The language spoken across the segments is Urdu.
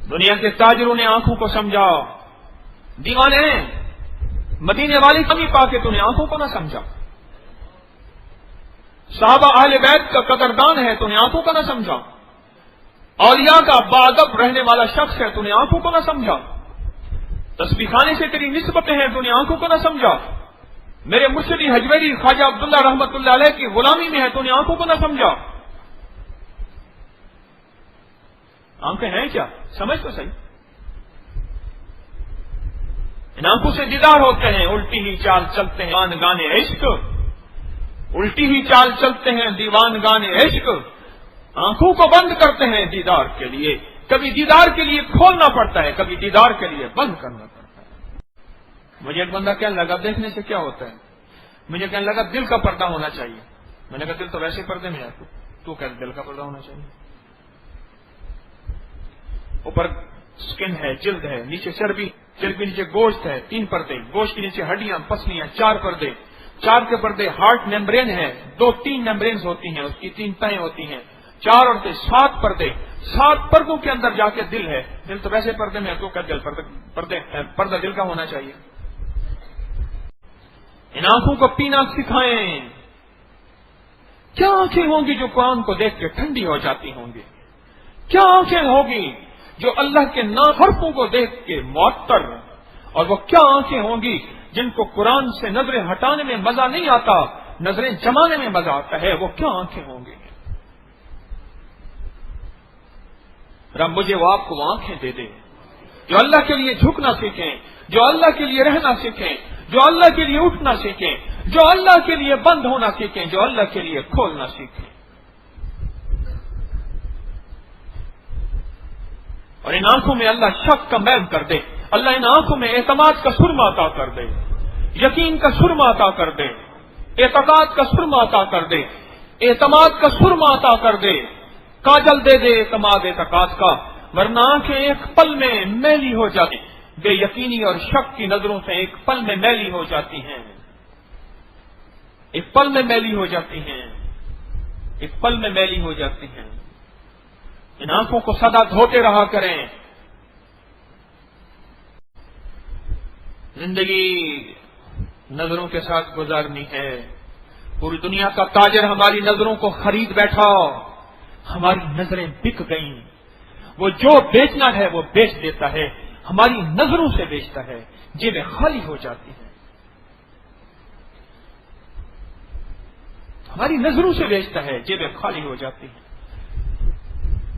دنیا کے تاجروں نے آنکھوں کو سمجھا، دیوانے مدینے والی کمی پا کے تو نے آنکھوں کو نہ سمجھا، صحابہ اہل بیت کا قدردان ہے تو نے آنکھوں کو نہ سمجھا، اولیاء کا باادب رہنے والا شخص ہے تو نے آنکھوں کو نہ سمجھا، تسبیح خانے سے تیری نسبتیں ہیں تو نے آنکھوں کو نہ سمجھا، میرے مرشدی حجویری خواجہ عبداللہ رحمت اللہ علیہ کی غلامی میں ہے تو نے آنکھوں کو نہ سمجھا۔ آنکھیں ہیں کیا؟ سمجھ تو صحیح۔ ان آنکھوں سے دیدار ہوتے ہیں، الٹی ہی چال چلتے ہیں دیوان گانے عشق، الٹی ہی چال چلتے ہیں دیوان گانے عشق، آنکھوں کو بند کرتے ہیں دیدار کے لیے، کبھی دیدار کے لیے کھولنا پڑتا ہے، کبھی دیدار کے لیے بند کرنا پڑتا ہے۔ مجھے ایک بندہ کہنے لگا دیکھنے سے کیا ہوتا ہے، مجھے کہنے لگا دل کا پردہ ہونا چاہیے، میں نے کہا دل تو ویسے پردے میں ہے، تو کہتے دل کا پردہ ہونا چاہیے، اوپر سکن ہے، جلد ہے، نیچے چربی، چربی نیچے گوشت ہے، 3 پردے، گوشت کے نیچے ہڈیاں پسلیاں 4 پردے، 4 کے پردے ہارٹ میمبرین ہے، 2-3 میمبرینز ہوتی ہیں، اس کی 3 تہیں ہوتی ہیں، 4 اور 7 پردے، 7 پردوں کے اندر جا کے دل ہے، دل تو ویسے پردے میں ہے تو کہتے پردہ دل کا ہونا چاہیے۔ ان آنکھوں کو پینا سکھائیں، کیا آنکھیں ہوں گی جو قرآن کو دیکھ کے ٹھنڈی ہو جاتی ہوں گی، کیا آنکھیں ہوگی جو اللہ کے حرفوں کو دیکھ کے معطر، اور وہ کیا آنکھیں ہوں گی جن کو قرآن سے نظریں ہٹانے میں مزہ نہیں آتا، نظریں جمانے میں مزہ آتا ہے، وہ کیا آنکھیں ہوں گی؟ رب مجھے وہ آپ کو وہ آنکھیں دے دے جو اللہ کے لیے جھکنا سیکھیں، جو اللہ کے لیے رہنا سیکھیں، جو اللہ کے لیے اٹھنا سیکھیں، جو اللہ کے لیے بند ہونا سیکھیں، جو اللہ کے لیے کھولنا سیکھیں، اور ان آنکھوں میں اللہ شک کا میل کر دے، اللہ ان آنکھوں میں اعتماد کا سرما عطا کر دے، یقین کا سرما عطا کر دے، اعتقاد کا سرما عطا کر دے، اعتماد کا سرما عطا کر دے، کاجل دے دے اعتماد اعتقاد کا، ورنہ آنکھیں ایک پل میں میلی ہو جاتی، بے یقینی اور شک کی نظروں سے ایک پل میں میلی ہو جاتی ہیں، ایک پل میں میلی ہو جاتی ہیں، ایک پل میں میلی ہو جاتی ہیں۔ ان آنکھوں کو سدا دھوتے رہا کریں۔ زندگی نظروں کے ساتھ گزارنی ہے، پوری دنیا کا تاجر ہماری نظروں کو خرید بیٹھا، ہماری نظریں بک گئیں، وہ جو بیچنا ہے وہ بیچ دیتا ہے، ہماری نظروں سے بیچتا ہے، جیبیں خالی ہو جاتی ہیں، ہماری نظروں سے بیچتا ہے، جیبیں خالی ہو جاتی ہیں۔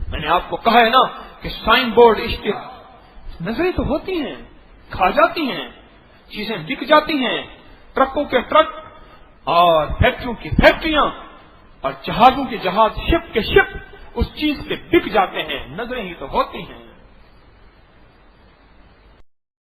میں نے آپ کو کہا ہے نا کہ سائن بورڈ اشتہار، نظریں تو ہوتی ہیں، کھا جاتی ہیں، چیزیں بک جاتی ہیں، ٹرکوں کے ٹرک اور فیکٹریوں کی فیکٹریاں اور جہازوں کے جہاز، شپ کے شپ اس چیز پہ بک جاتے ہیں، نظریں ہی تو ہوتی ہیں۔